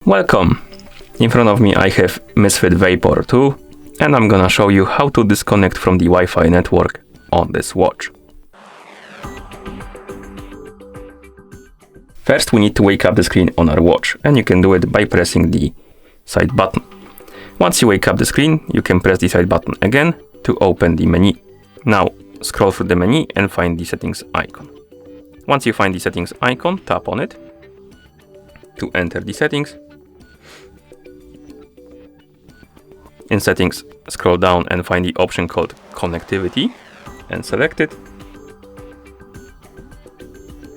Welcome! In front of me I have MISFIT Vapor 2 and I'm gonna show you how to disconnect from the Wi-Fi network on this watch. First we need to wake up the screen on our watch, and you can do it by pressing the side button. Once you wake up the screen, you can press the side button again to open the menu. Now scroll through the menu and find the settings icon. Once you find the settings icon, tap on it to enter the settings. In settings, scroll down and find the option called connectivity and select it.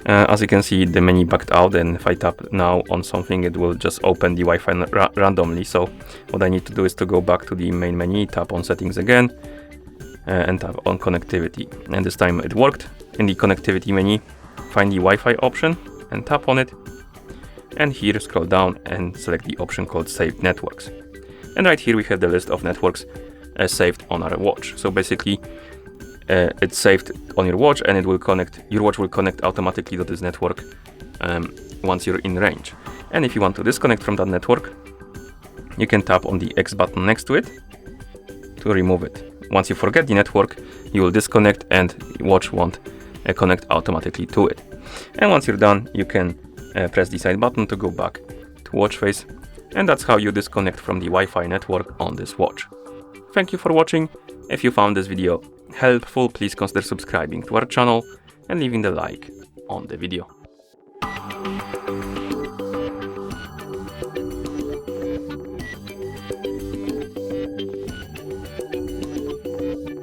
As you can see, the menu backed out, and if I tap now on something, it will just open the Wi-Fi randomly. So what I need to do is to go back to the main menu, tap on settings again, and tap on connectivity. And this time it worked. In the connectivity menu, find the Wi-Fi option and tap on it. And here scroll down and select the option called Saved Networks. And right here we have the list of networks saved on our watch. So basically it's saved on your watch, and it will connect. Your watch will connect automatically to this network once you're in range. And if you want to disconnect from that network, you can tap on the X button next to it to remove it. Once you forget the network, you will disconnect and your watch won't connect automatically to it. And once you're done, you can press the side button to go back to watch face. And that's how you disconnect from the Wi-Fi network on this watch. Thank you for watching. If you found this video helpful, please consider subscribing to our channel and leaving the like on the video.